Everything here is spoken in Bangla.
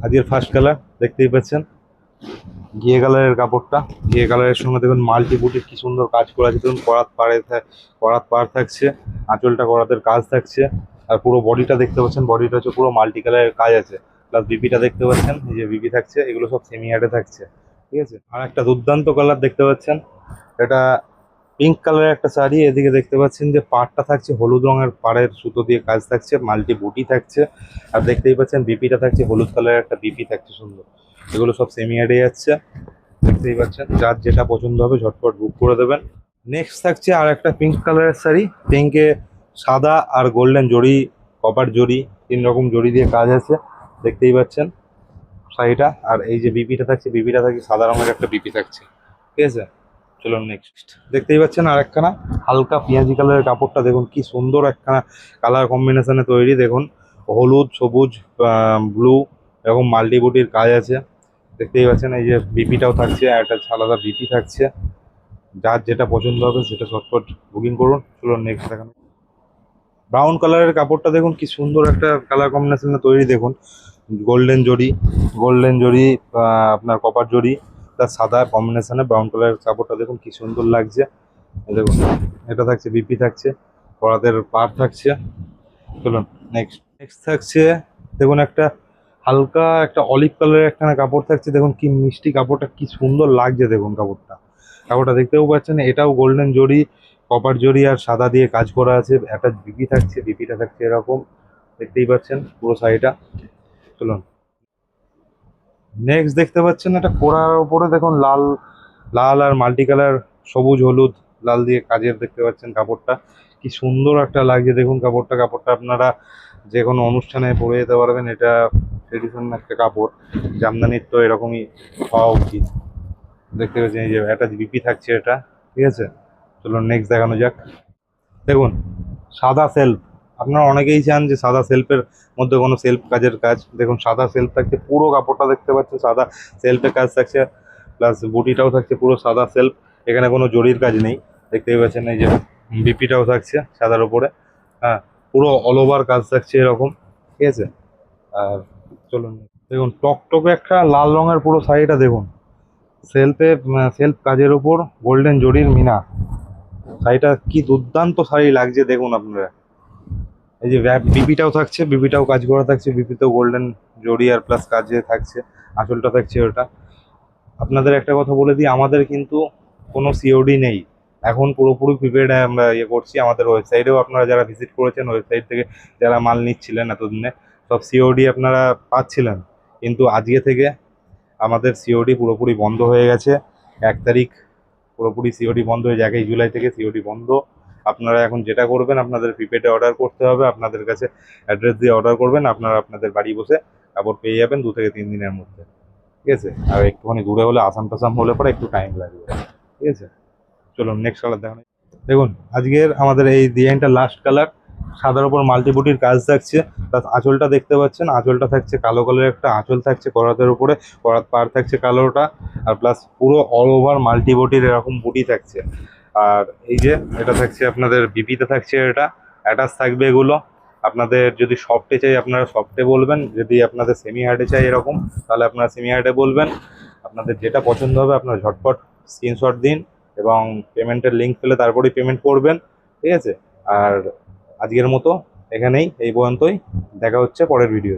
আজকের ফার্স্ট কালার দেখতেই পাচ্ছেন, ঘিয়ে কালারের কাপড়টা। ঘিয়ে কালারের সঙ্গে দেখুন মাল্টি বুটির কি সুন্দর কাজ করা আছে। দেখুন করাত পাড় থাকছে, আঁচলটা করাতের কাজ থাকছে। আর পুরো বডিটা দেখতে পাচ্ছেন, বডিটা হচ্ছে পুরো মাল্টি কালারের কাজ আছে। প্লাস বিপিটা দেখতে পাচ্ছেন, এই যে বিপি থাকছে, এগুলো সব সেমি হার্ডে থাকছে। ঠিক আছে, আর একটা দুর্দান্ত কালার দেখতে পাচ্ছেন, এটা পিঙ্ক কালারের একটা শাড়ি। এদিকে দেখতে পাচ্ছেন যে পাড়টা থাকছে হলুদ রঙের, পাড়ের সুতো দিয়ে কাজ থাকছে, মাল্টি বুটি থাকছে। আর দেখতেই পাচ্ছেন বিপিটা থাকছে হলুদ কালারের একটা বিপি থাকছে সুন্দর। এগুলো সব সেমি হেডে যাচ্ছে, দেখতেই পাচ্ছেন। যার যেটা পছন্দ হবে ঝটপট বুক করে দেবেন। নেক্সট থাকছে আর একটা পিঙ্ক কালারের শাড়ি। পিঙ্কে সাদা আর গোল্ডেন জড়ি, কপার জড়ি, 3 রকম জড়ি দিয়ে কাজ আছে, দেখতেই পাচ্ছেন শাড়িটা। আর এই যে বিপিটা থাকছে, বিপিটা থাকছে সাদা রঙের একটা বিপি থাকছে। ঠিক আছে, চলুন নেক্সট। দেখতেই পাচ্ছেন আর একখানা হালকা পেঁয়াজি কালারের কাপড়টা দেখুন কি সুন্দর একখানা কালার কম্বিনেশনে তৈরি। দেখুন হলুদ, সবুজ, ব্লু, এরকম মাল্টিবুটির কাজ আছে, দেখতেই পাচ্ছেন। এই যে বিপিটাও থাকছে, আর একটা আলাদা বিপি থাকছে। যার যেটা পছন্দ হবে সেটা চটপট বুকিং করুন। চলুন নেক্সট দেখানো। ব্রাউন কালারের কাপড়টা দেখুন কি সুন্দর একটা কালার কম্বিনেশনে তৈরি। দেখুন গোল্ডেন জড়ি, গোল্ডেন জড়ি, আপনার কপার জড়ি, তার সাদা কম্বিনেশনে ব্রাউন কালারের কাপড়টা দেখুন কি সুন্দর লাগছে। দেখুন এটা থাকছে বিপি থাকছে, করাতের পাড় থাকছে। চলুন নেক্সট। নেক্সট থাকছে দেখুন একটা হালকা একটা অলিভ কালারের একখানা কাপড় থাকছে। দেখুন কি মিষ্টি কাপড়টা, কি সুন্দর লাগছে। দেখুন কাপড়টা, কাপড়টা দেখতেও পাচ্ছেন, এটাও গোল্ডেন জড়ি, কপার জড়ি আর সাদা দিয়ে কাজ করা আছে। একটা বিপি থাকছে, বিপিটা থাকছে এরকম, দেখতেই পাচ্ছেন পুরো শাড়িটা। চলুন নেক্সট। দেখতে পাচ্ছেন একটা কোড়ার উপরে দেখুন লাল, লাল আর মাল্টি কালার, সবুজ হলুদ লাল দিয়ে কাজের, দেখতে পাচ্ছেন কাপড়টা কি সুন্দর একটা লাগছে। দেখুন কাপড়টা, কাপড়টা আপনারা যে কোনো অনুষ্ঠানে পরে যেতে পারবেন। এটা ট্রেডিশনাল একটা কাপড়, জামদানির তো এরকমই হওয়া উচিত। দেখতে পাচ্ছেন এই যে একটা বিপি থাকছে এটা। ঠিক আছে, চলুন নেক্সট দেখানো যাক। দেখুন সাদা সেলফ, আপনারা অনেকেই চান যে সাদা সেলফের মধ্যে কোনো সেলফ কাজের কাজ। দেখুন সাদা সেলফ থাকছে, পুরো কাপড়টা দেখতে পাচ্ছেন সাদা সেলফের কাজ থাকছে, প্লাস বুটিটাও থাকছে পুরো সাদা সেলফ, এখানে কোনো জরির কাজ নেই। দেখতেই পাচ্ছেন এই যে বিপিটাও থাকছে সাদার উপরে। হ্যাঁ, পুরো অল ওভার কাজ থাকছে এরকম। ঠিক আছে, আর চলুন দেখুন টকটকে একটা লাল রঙের পুরো শাড়িটা দেখুন, সেলফে সেলফ কাজের উপর গোল্ডেন জরির মিনা। শাড়িটা কি দুর্দান্ত শাড়ি লাগছে দেখুন আপনারা। এই যে বিপিটাও থাকছে, বিপিটাও কাজ করা থাকছে, বিপিতেও গোল্ডেন জড়ি আর প্লাস কাজে থাকছে, আঁচলটা থাকছে ওটা। আপনাদের একটা কথা বলে দিই, আমাদের কিন্তু কোনো সিওডি নেই এখন, পুরোপুরি প্রিপেড আমরা ইয়ে করছি। আমাদের ওয়েবসাইটেও আপনারা যারা ভিজিট করেছেন, ওয়েবসাইট থেকে যারা মাল নিচ্ছিলেন এতদিনে, সব সিওডি আপনারা পাচ্ছিলেন। কিন্তু আজকে থেকে আমাদের সিওডি পুরোপুরি বন্ধ হয়ে গেছে। 1 তারিখ পুরোপুরি সিওডি বন্ধ হয়ে যায়, 1 জুলাই থেকে সিওডি বন্ধ। আপনারা এখন যেটা করবেন, আপনাদের প্রিপেডে অর্ডার করতে হবে, আপনাদের কাছে অ্যাড্রেস দিয়ে অর্ডার করবেন, আপনারা আপনাদের বাড়ি বসে কাপড় পেয়ে যাবেন 2 থেকে 3 দিনের মধ্যে। ঠিক আছে, আর একটুখানি দূরে হলে, আসাম টাসাম হলে পরে একটু টাইম লাগবে। ঠিক আছে, চলুন নেক্সট কালার দেখানো। দেখুন আজকের আমাদের এই ডিজাইনটা লাস্ট কালার, সাদার উপর মাল্টিপুটির কাজ থাকছে। প্লাস আঁচলটা দেখতে পাচ্ছেন, আঁচলটা থাকছে কালো কালারের একটা আঁচল থাকছে করাতের উপরে, করাত পার থাকছে কালোটা। আর প্লাস পুরো অল ওভার মাল্টিবুটির এরকম বুটি থাকছে। আর এই যে এটা থাকছে আপনাদের বিপিতে থাকছে, এটা অ্যাটাচ থাকবে এগুলো। আপনাদের যদি সফটে চাই আপনারা সফটে বলবেন, যদি আপনাদের সেমি হার্ডে চাই এরকম, তাহলে আপনারা সেমি হার্ডে বলবেন। আপনাদের যেটা পছন্দ হবে আপনারা ঝটপট স্ক্রিনশট দিন এবং পেমেন্টের লিঙ্ক পেলে তারপরেই পেমেন্ট করবেন। ঠিক আছে, আর আজকের মতো এখানেই, এই পর্যন্তই। দেখা হচ্ছে পরের ভিডিও।